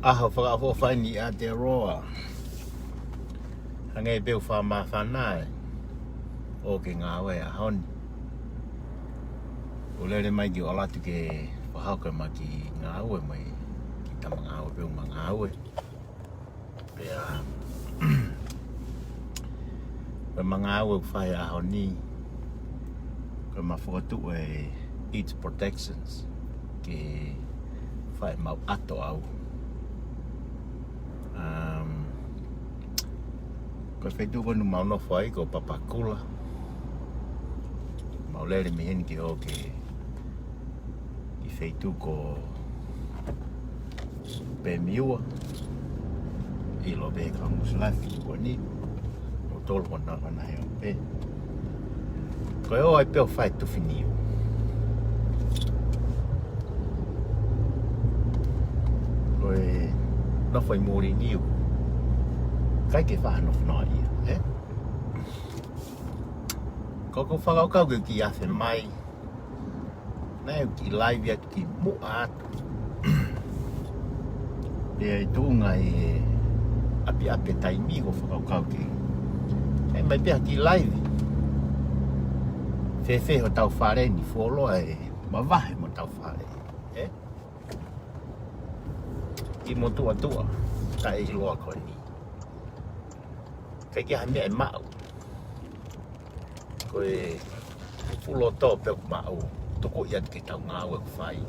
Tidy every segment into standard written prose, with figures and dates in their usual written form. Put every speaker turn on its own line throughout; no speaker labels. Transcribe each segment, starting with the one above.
Aho whakawhawhaini a te roa. Hangai beu whama whanai. O ke ngā we a honi. Ulere mai ki o latu ke whahauka ma ki ngā ue mai. Ki tama ngā ue beu ma ngā ue. Pea. Pe ma ngā ue whai a honi. Ko ma whakatu e its protections. Ke whai mau ato au. Ko whaitu konu mau no whai ko papakula. Mau lere mi heni ki o ke i whaitu ko pe miua. I lo be ka muslafi ko ni. O tolu ko nā wana heo pe. Ko e o ai peo whai tuwhi niu. Ko e no whai mōri niu. Kai ke whahano whanau ia, Ko whakaukau ki awhe mai. Nau ki laivi atu ki motu'a atu. Pea i tūnga e api taimi ko whakaukau ki. E mai pia ki laivi. Whewhe ho tau whareni, wholoa e mawahe mo tau whareni, Ki motu'a tua, ka e iloa koe ni. Kai ki ha mea e mau. Ko e fulo tō peo mau. Toko i atu ki tau ngā ue ku whai.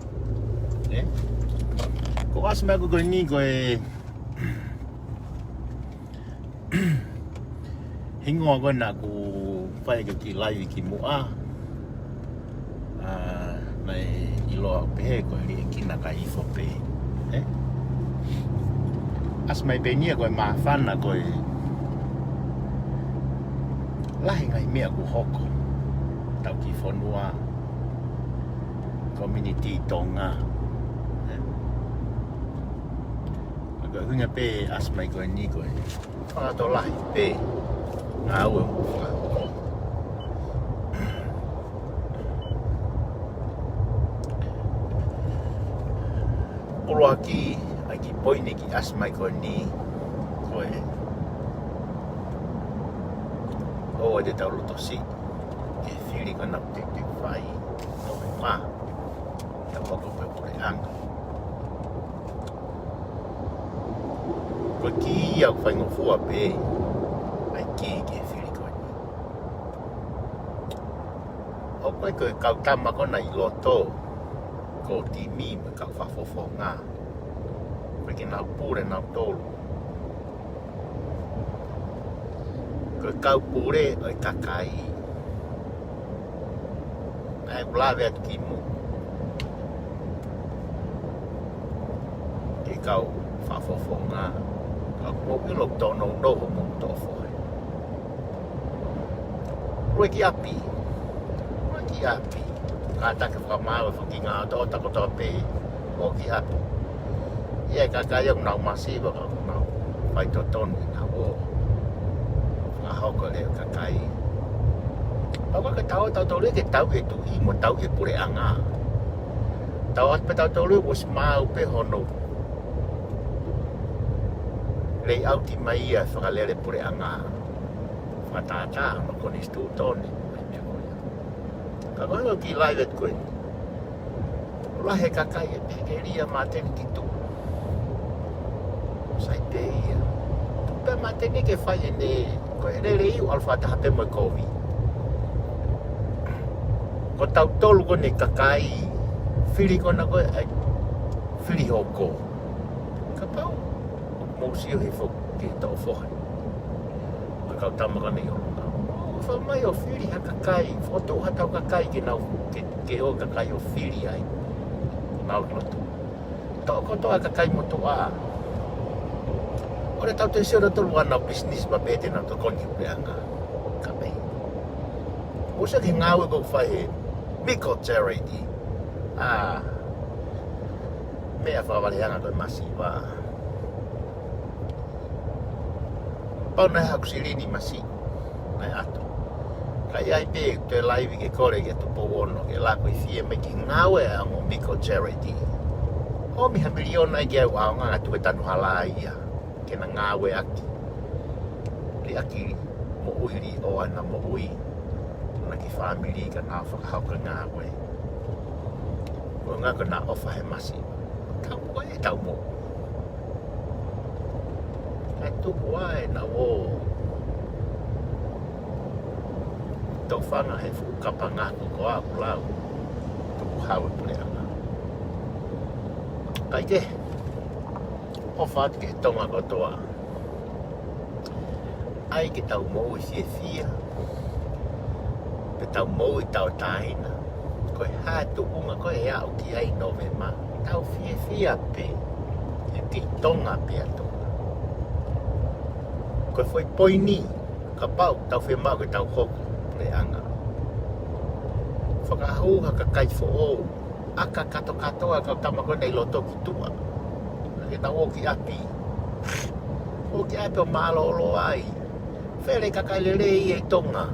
Ko asu mea koe ni ko e hingoa koe nā ku whai ki laivi ki motu'a. Mai iloa pehe koe li e kina ka ifo pehe. Asu mai penia koe maa whana koe lahi ngai mea ku hoko. Tau ki whanua. Community tonga. Aga hunga pe asmai koe ni koe. Whakato lahi pe. Ngā ue mwha. Olo aki ai ki poine ki asmai koe ni. Koe. O te tau roto si. Ke whiri ka nau te whai. No me mā. Ta poko pe pore anga. Koe ki au whai ngofua pe. Ai ki ke whiri koe ni. O koe koe kau tama kona i loto. Ko ti mi me kau whawhofo ngā. Koe ki nau pure nau tolu. Koe kau pure o i kakai. Nai ulawe atu ki mu. Ke kau whawhofo ngā. Kau mopilok tono noho mo tofoi. Rue ki api. Rue ki api. Ka take whakamawa whaki ngā o takotaha pe. O ki api. Ia kakai au nau masiwa kau nau. Whai to tonu i nau o. Hoko leo kakai. Papa ka tau tau le ke tau e tu i mo tau e pure anga. Tau at pe tau le was mau pe hono. Lei au ti mai ia whakalere pure anga. Whatata no koni stu toni. Ka koe ki live at koe. Lahe kakai e pekeria mateni ki tu. Sai pe ia. Tupe mateni ke whai e ne. Ko e rere iu alfa taha pe moi kovi. Ko tau tolu ko ne kakai. Whiri kona koe ai. Whiri hoko. Ka pau. Mousio he fok ke tau whohai. Ko kau tamaka nei o lunga. Wha mai o whiri ha kakai. Whoto ha tau kakai ke nau. Ke o kakai o whiri ai. Nau lotu. Tau kotoa kakai motu'a. Ora tau te sera tolu ana business ma pete na tokoni ureanga. Ka pei. Usa ki ngā ue ko whai he miko charity. Mea whawaleanga koe masiwa. Pau nei haku sirini masi. Nei ato. Ka iai pe te laivi ke kore ke tupo wono ke lako i fie me ki ngā ue ango miko charity. O miha miliona i kia ua ngā tu e tanu hala ia. Kena ngā we aki. Li aki mo uiri o ana mo ui. Ona ki whamiri ka ngā whakahauka ngā we. Ko ngā ka ngā ofa he masi. Tau koe e tau mo. Ka tuku ai na o. Tau whanga he whukapa ngā ko a kulau. Tuku hau e pule anga. Kai ke. Ofa ati ke tonga kotoa. Ai ke tau mou i fia. Pe tau mou i tau taina. Koe hātu unga koe e au ki ai no me ma. Tau fia pe. E ki tonga pe atonga. Koe foi poini. Ka pau tau whi mau ke tau hoku. Le anga. Whakahuha ka kai fo ou. Aka kato katoa kau tamako nei loto ki tua. Ke tau o ki api. O ki api o malolo ai. Where kakalele ia i tonga.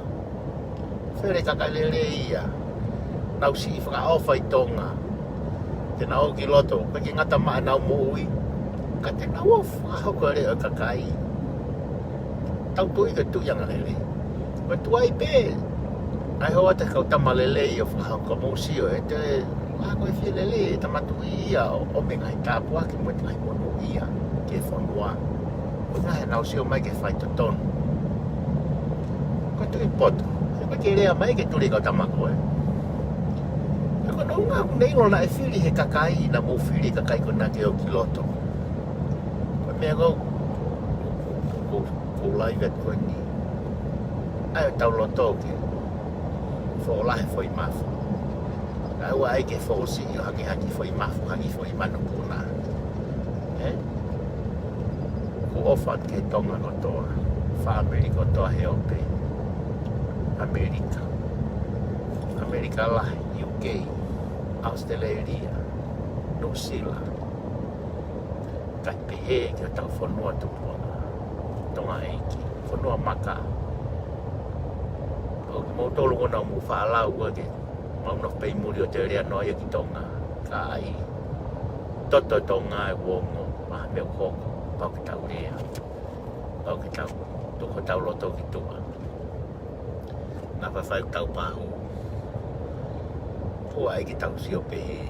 Where kakalele ia. Nau si whakaofa i tonga. Te nau ki loto. Ka ki ngata maa nau mo ui. Ka te nau o whakahauka reo kakai. Tau tui ka tuyanga lele. Ka tuai pe. Ai hoa te kau tamalele i o whakahauka mo sio. E te ako e whilele e tamatu ia o me ngai tāpua ki mo te ngai mono ia. Ke whanua. O ngā he nau sio mai ke whai to tonu. Ko tui poto. E ko ke rea mai ke turi kau tamako e. E ko nau ngā ku neilo na e whiri he kakai na mo whiri kakai ko na ke o ki loto. Ko mea kou ko laivet koe ni. Ai o tau loto ke. Wholahe foi mafu. Ua ai ke whoosi o hangi foi mafu, hangi foi manu puna. Ko ofa ke tonga kotoa. Whaameri kotoa he ope. Amerika. Amerika la, UK, Australia, New Zealand. Kai pehe ke tau whanua tupuanga. Tonga eiki, whanua maka. Mo tolu kona mu whaalau wake. Mau no pei muri o te rea noia ki tonga. Ka ai. Toto tonga e wongo. Maha meo hoko. Pau ki tau rea. Pau ki tau. Tuko tau loto ki tua. Nā whawhai tau pahu. Pua ai ki tau sio pehe.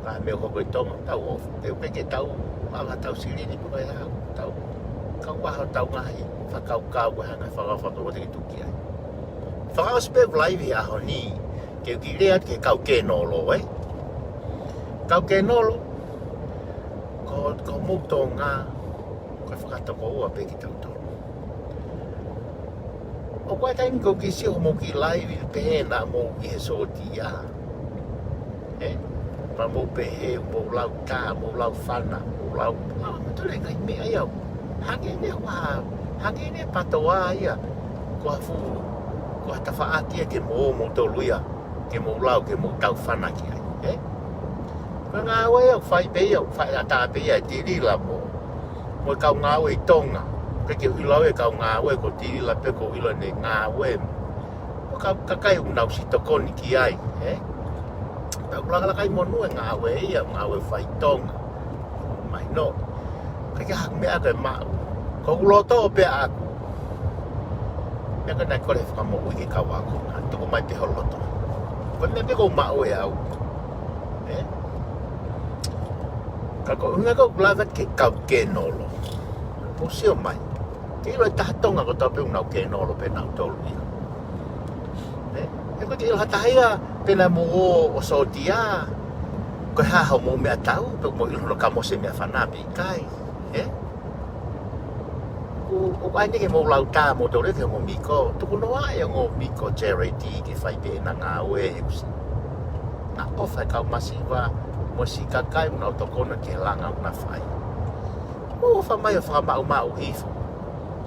Maha meo hoko i tonga. Tau ofu. Teu peke tau. Anga tau sirini pukai hau. Tau. Kau waha tau ngahi. Whakau kau koe hanga whakawhaka o te ki tuki ai. Whakau spew laivi aho ni. Ke uki rea ke kau ke nolo, Kau ke nolo. Ko muto ngā. Koe whakatoko ua pe ki tau tolo. O koe taimi ko ki siho mo ki laivi pehe na mo ki he soti a. Ma mo pehe, mo lau tā, mo lau whana, mo lau... Matore kai mea iau. Hange ne waha. Hange ne patoa ia. Ko hafu. Ko hata whaakia ke mo toluia. Ke mo lau, ke mo tau whana ki ai. Ko ngā ue au whai pei au. Whai ata pei ai tiri la mo. Mo kau ngā ue i tonga. Ke ke uilau e kau ngā ue ko tiri la pe ko ilo ne ngā ue. Mo kau kakai unau si tokoni ki ai. Tau laka mo nue ngā ue ia. Ngā ue whai tonga. Mai no. Ka ke hak mea koe mau. Ko uloto o pea aku. Mea ka nai kore whakamo ui ke kau ako. Tuku mai peho loto. Ko mea peko mau e au. Ka ko unga ko lavat ke kau ke nolo. Musio mai. Ke ilo e tahatonga ko tau pe unau ke nolo pe nau tolu ia. E ko ke ilo hatahia pe na mo o sotia. Ko haho mo mea tau. Pe mo ilo no kamo se mea whanapi ikai. O ai ni ke mo lau tā mo tore ke mo miko. Tuku noa e ngo miko charity ke whai pe na ngā ue e usi. Nā ofa kau masiwa mo si kakai unau tokona ke langa una whai. Mo ofa mai o whakamau hifo.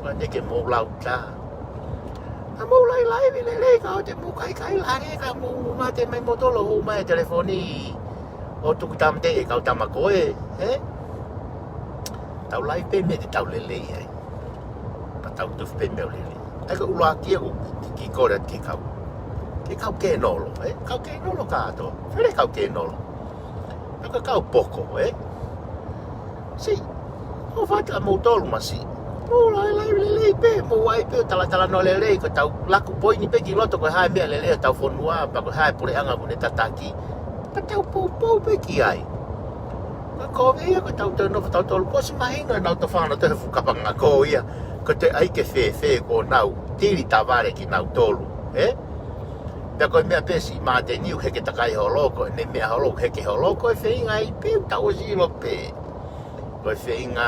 O ai ni ke mo lau tā. Ka mo lai vilele ka o te mo kai lare ka mo mate mai motolo ho mai telefoni. O tuku tamte e kau tamakoe. Tau lai pe me te tau lele ai. Tau tu pe me lele. Ai ko ula kia ko ki kora ki kau. Ki kau ke nolo, Kau ke nolo ka to. Fere kau ke nolo. Naka kau poko, Si, o whata mo tolu masi. Mo lai pe, mo wai pe, tala no lele, ko tau laku poi ni pe ki loto ko hai mea lele, tau whonua, pa ko hai pure anga kune tataki. Pa tau pou pe ki ai. Ka kowe ia, ko tau no tau tolu, ko si mahinga nau to whana te whukapanga ko ia, ko te aike whe ko nau, tiri taware ki nau tolu, Pea koe mea pesi maa te niu heke Taukei'aho loko, ne mea holoko heke holoko e whainga i pe, tau o zilo pe. Koe whainga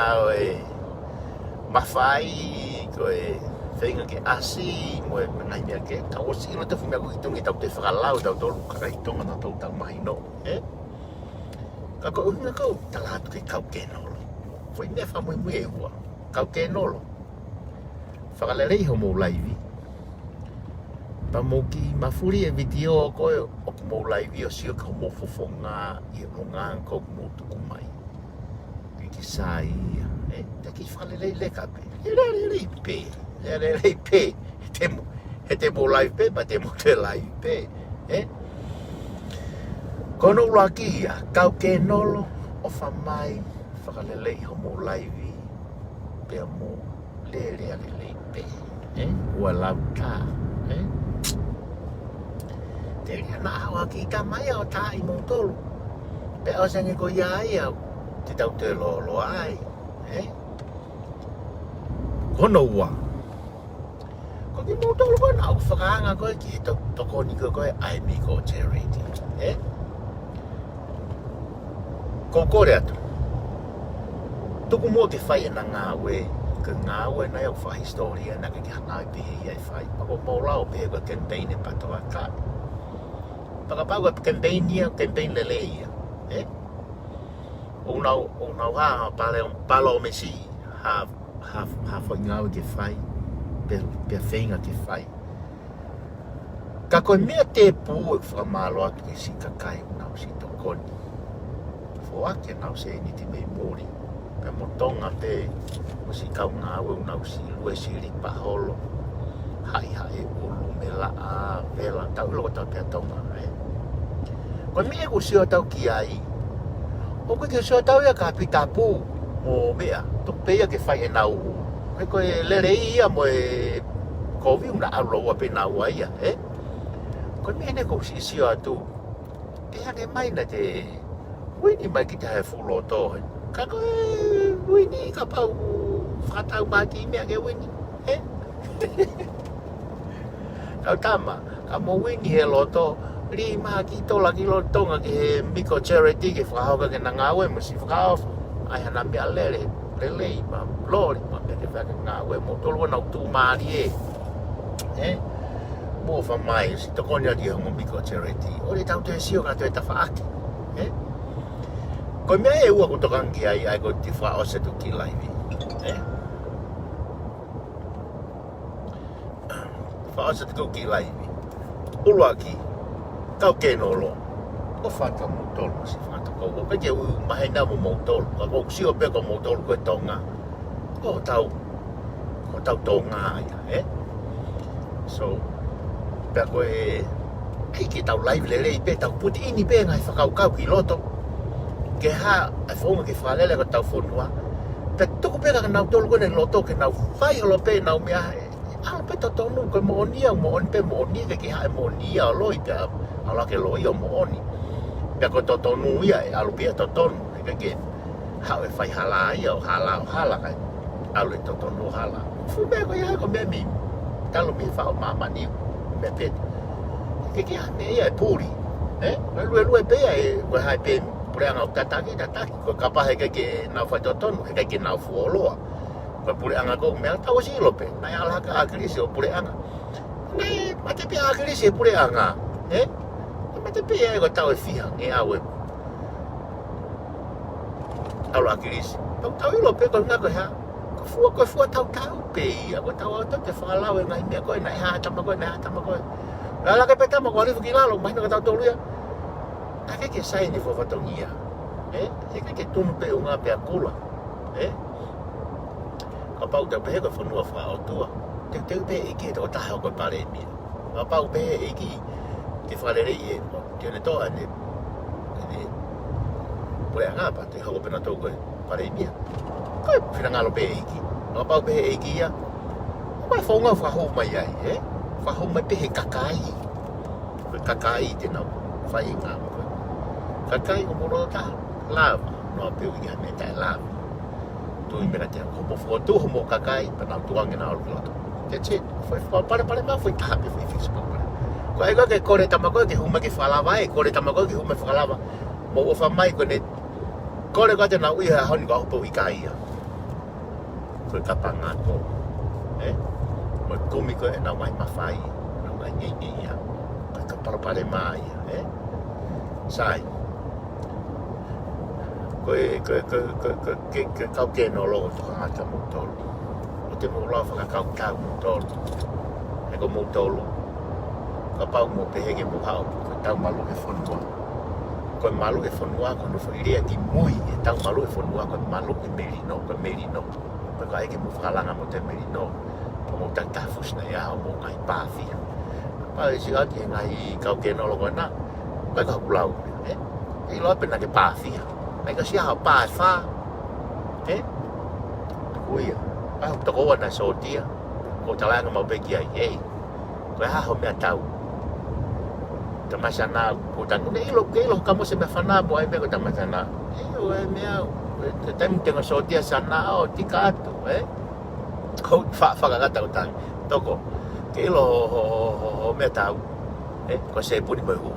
mawhai, koe whainga ke asi, moe ngai mea ke tau o zilo te whumea kuhitungi tau te whakalau, tau tolu karahitonga na tau mahino, Ka koe uhinga kou, talatu ke kau kenolo. Whai mea whamui mui e hua, kau kenolo. Whakalelei homou laivi. Pa mo ki mafuri e video koe o mo laivi o sio ka mo fofonga i o ngā ko mo tuku mai. Ki sai te ki whalelei le ka pe. Lelei pe. He te mo laivi pe, pa te mo te laivi pe. Kono ula ki ia, kau ke nolo o whamai whakalelei ho mo laivi pe mo lelei pe. Ua lau tā. Te ria nā hawa ki ka mai au tā i mō tolu. Pe au sange ko ia ai au, te tau te lo ai. Hono ua. Ko ki mō tolu koe nā au whakaanga koe ki tokoni koe ai mi ko charity. Ko kore atu. Tuku mō te whai na ngā we. Ka ngā we na au wha historia na ki hanga i pehe i ai whai. Pako mō lao pehe koe campaign e patoa kai. Pakapau e campaign lele ia, O nau ha palo me si, ha whaingau ke whai, pia whainga ke whai. Ka koe mea te pū e whamalo atu ke si kakai nau si tokoni. Whoake nau se ni te mei mōri, pia motonga pe, o si kau ngā au nau si lue si ripa holo. Hai ulu me laa, vela, tau loko tau pia tonga, Koe mea ko sio tau ki ai. O koe ke sio tau ia ka pita pū o mea. Tuk peia ke whai e nau. Koe lerei ia mo e kovi una aroa pe nau ai ia, Koe mea ne ko sio atu. Pea ke mai na te wini mai ki te hae fulo tohe. Ka koe wini ka pau whakatau mati mea ke wini, Tau tama, ka mo wini he loto. Ri maha ki tola ki lo tonga ki he miko charity ki whakahoka ke na ngāwe mo si whakaofu. Ai hana mea lelei ma lori ma mea ke whaka ngāwe mo tolu wana utu maari Mo whamai si tokoni ati hongo miko charity. Ori tau te sio ka te whaaki. Koe mea e ua kutokangi ai ko te whaose tu ki laivi. Whaose tu ki laivi. Ulua ki. Kau ke nolo, ko whata mo tolu si whata kou. Ka ke mahe nā mo tolu, ka kou sio pe ko mo tolu koe tonga. Ko tau tonga ia, So, pe koe, ki tau live lelei pe, tau puti ini pe ngai whakau ki loto. Ke ha, e whaunga ke whalele ko tau whonua. Pe tuku pe ka nau tolu koe ne loto, ke nau whai holo pe nau mea, ala pe tonu koe mo onia pe mo onia, ke hae mo onia o loi pe ala ke loi o mo oni. Pea ko tonu ia alu pia tonu. Ke hau e whai hala ia o hala kai. Alu e tonu hala. Fu mea ko ia ko mea mi. Talo mi whao mamani. Mea pet. Ke hane ia e pūri. Lue pea e koe hai pe pureanga o tataki. Ko kapahe ke nau whai tonu. Ke nau fuoloa. Koe pureanga ko mea tau silo pe. Nai ala ka akirisi o pureanga. Nai mate pia akirisi e pureanga. Mate pia e ko tau e whiha, au e tau akirisi. Tau ilo pe ko ngā koe ha, koe fua tau pe ia, ko tau au tau te whakalau e ngai mea koe, nai haa tama koe. Lala ke pe tama ko arifu ki lalo, mahina ka tau tolu ia. Ka ke sai ni whawhatongia, ke tunu pe o ngā pea kula, Ka pau tau pehe koe whanua whaotua, te pe e ki e tau taha o koe pare e mia. Ka pau pehe e ki, te whalerei e, te one toa Pule anga pa te hau pena tau koe pare mia. Koe whina ngalo pe eiki. Ngā pau pe eiki ia. Koe whaunga whahou mai ai, Whahou mai pe he kakai. Koe kakai te nau. Whai ngā koe. Kakai ko moro taha. Lava. Noa peo i ha me tae lava. Tui mena te homo whotu homo kakai. Panau tuange na alu loto. That's it. Pare mā whai taha pe whai fix pau pare. Koe ega ke kore tamakoe ke huma ke whalawa e. Kore tamakoe ke huma whalawa. Mo o whamai koe ne. Kore ka te nau iha honi ka hopo ikai ia. Koe kapanga ko. Mo kumi koe nau mai mawhai. Nau mai ngi ia. Koe ka parapare mā ia. Sai. Koe kau ke no logo tokata mo tolu. O te mo lau whakakau kau mo tolu. E ko mo tolu. Ka pau mo pehege mo hao. Koe tau malu e whanua. Koe malu e whanua koe no whairea ki mui. E tau malu e whanua koe malu e merino. Koe merino. Koe ka eke mo whakalanga mo te merino. Mo tau tafus na ia mo ngai pāwhia. Pau e si ati e ngai kau ke no logo na. Koe ka hulau. E loa pena ke pāwhia. Mai ka si hao pāwha. Kuia. Pau tokoa na sotia. Ko talanga mau peki ai. Koe haho mea tau. Tamasana ko tangu ne ilo kamo se me fana bo ai me ko tamasana. E mea. Te taimu tenga sotia sana o tika atu, Ko whakagata o tangi. Toko. Ke ilo ho mea tau. Ko se puni mai hu,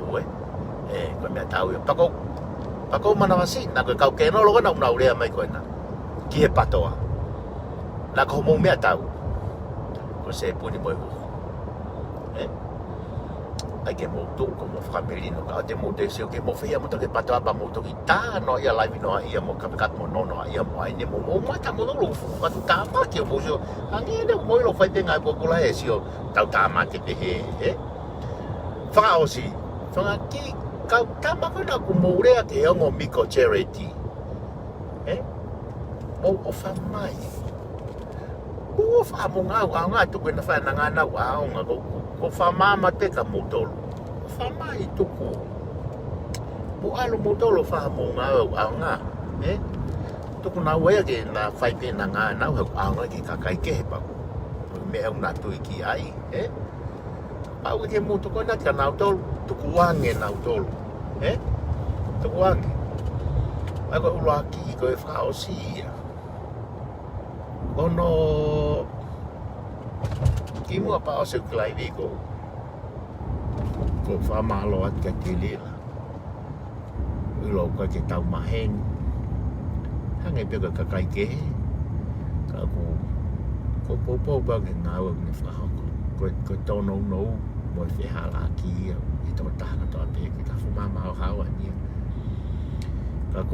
Ko mea tau. Pako mana wasi. Na koe kau keno logo na unau rea mai koe na. Ki he patoa. Na ko homou mea tau. Ko se puni mai hu. Ai ke motu'a ko mo whamerino ka te mo te seo ke mo whia mo ke patoa pa mo toki tā no ia laiwi noa ia mo kapikat mo nono ia mo ai ne mo mata mo nolo whatu tā maki o mo seo angi ene mo ilo whai pengai po kula e seo tau tā maki te he whakaosi whangaki kau tā mako na ku mo rea te ongo miko charity mo o whamai o whamau ngā tuku na whai na ngā nau aonga ko whamama te ka motolo. Whamai tuku. Mo alo motolo whamau ngā Tuku nā wea ke nā whaipe na ngā nau hau aonga ki kakai ke he pau. Me au nā tui ki ai. Pau ke motoko na tika nau tolu. Tuku wange nau tolu. Tuku wange. Ai koe uloa ki koe whakaosi ia. Ono ki mua pa o se klai vi ko whamalo at ka te lila. Ilo ka ke tau mahen. Hange peka kakai ke he. Ka ko popo pa ke ngāua ni whahoko. Ko tono nou mo i whihala ki ia. I tō taha toa pe ki ka whamama o hawa nia. Ka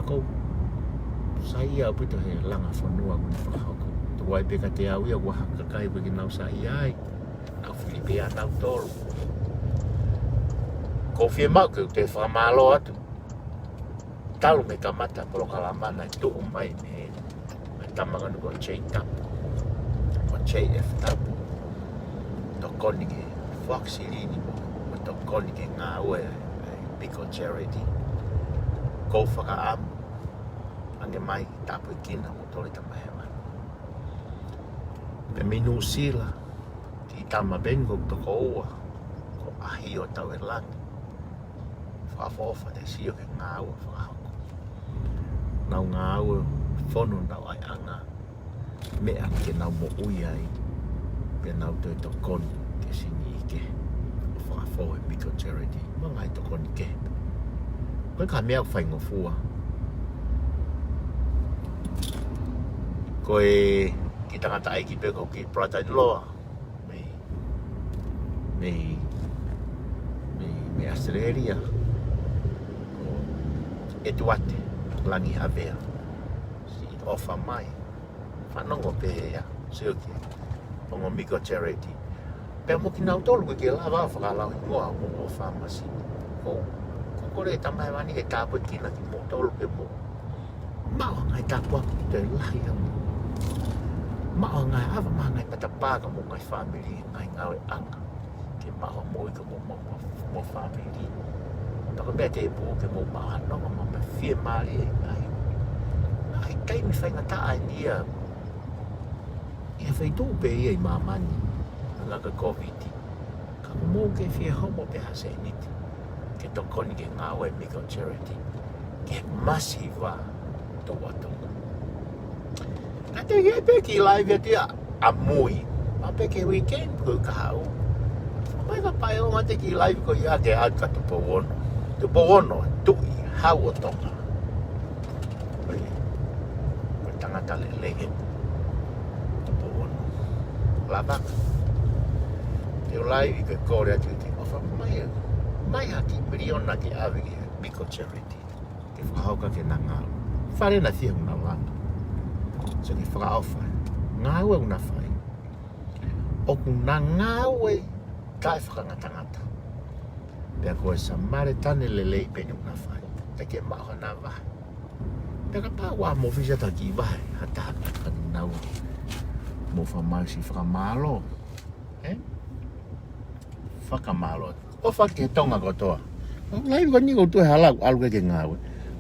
ko sai au pito he langa whanua ni whahoko. Wai peka te au ia waha kakai peki nau sa ai. Nau Filipea nau tolu. Ko whie mau ke te whamalo atu. Talu me kamata polo kalamana i tuku mai me. Me tamanga nuko chei tapu. Ko chei e tapu. Tokoni ke whaksirini mo. Ko tokoni ke ngā ue. Piko charity. Ko whakaamu. Ange mai tapu i kina mo tole tamahewa. Pe minu sila, ti tama bengo tokoa, ko ahi o tau e langi. Whafofa te sio ke ngāua whakahoko. Nau ngāua whono nau ai anga. Mea ke nau mo ui ai, pe nau te tokoni ke sini ike. Whakafoe miko charity, mangai tokoni ke. Koe ka mea whaingo fua. Koe ki tangata ai ki peko ki prata i loa. Me Australia. E tuate, langi havea. Si ofa mai. Whanongo pehea, seo ki. Pongo miko charity. Pea mo ki nau tolu ke lava whakalau hingoa mo o pharmacy. Ko kore tamai wani ke tāpua kina ki mo tolu ke mo. Mau ngai tāpua te lahi amu. Mao ngai awa maa ngai patapaka mo ngai family ngai ngawe anga. Ke mao moi ka mo family. Paka mea te pō kemou mahanonga ma me whia maari e ngai. Ai kai mi whainga taa ni ia. Ia whaitō pe ia I mamani. Nga ka COVID. Ka mō ke whia homo pe hase niti. Ke tokoni ke ngāwe miko charity. Ke masiva tō watonga. Ka te ke pe ki live ia a mui. Ma pe ke weekend ko ka hau. Mai ka pai o mate ki live ko ia ke hau ka tupo wono. Tupo wono, tui, hau o tonga. Ko tangata lelege. Tupo wono. Labaka. Te o live ke kore atu te ofa mai haki miliona ke awe ke miko charity. Ke whahauka ke na ngāu. Whare na thia una langa. So ke whakaofa. Ngāu e una whai. Oku na ngāu e kai whakangatangata. Pea koe sa mare tane lelei pene una whai. Te ke maha nā wahi. Pea ka pā wā mo whisa ki wahi. Hata kani nau. Mo whamau si whakamalo. Whakamalo. O whake tonga kotoa. Lai ko ni ko tu halau alu ke ngāwe.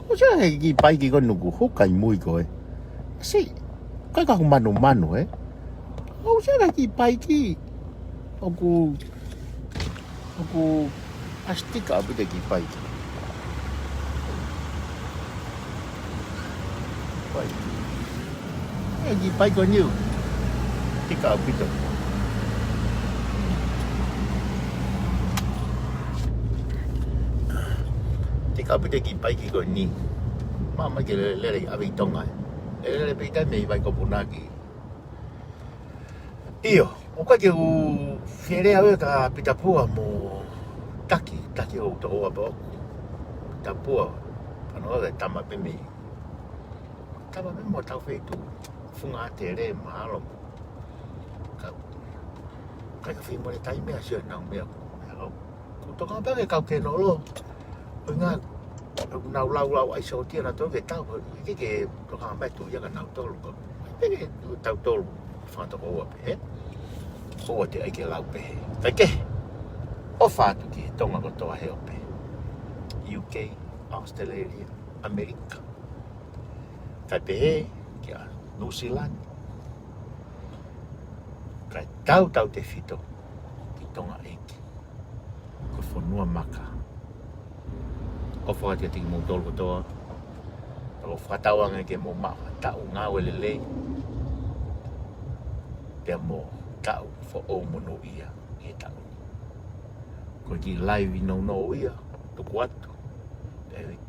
Ko sa he ki pai ki ko nuku hokai mui koe. Si. Kai ka manu O sa ki pai ki. Oku astika api te ki pai ki. Pai. Ki pai ko niu. Tika api to. Tika api te ki pai ki ko ni. Mama ke lere api tonga. Lere pita me vai ko punaki. Iyo, o ka ke u where awe ka pitapua mo taki o to oa ba oku. Pitapua, panoa e tama pe me. Tama pe mo tau wheitu, whunga te re mahalo. Ka whi mo le tai mea sio nau mea. Ko toka pake kau ke nolo. O ngā, nau lau ai so tia na tō ke tau. Ke toka mea tu ia ka nau tolu. Peke tau tolu, whātoko oa pe, Hoa te aike lau pehe. Taike, o whātu ki tonga kotoa heo pe. UK, Australia, Amerika. Kai pehe ki a New Zealand. Kai tau te whito ki tonga eiki. Ko whanua maka. O whakatia tiki mō tolu kotoa. O whakatauanga ke mō mawa tau ngāwe lelei. Pea mō tau fo o mono ia e tau. Ko ki live no ia, tuku atu.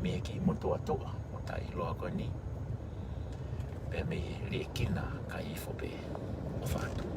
Me ki motu'a toa, o tai loa ko ni. Pea me rie kina ka ifo pe o whātu.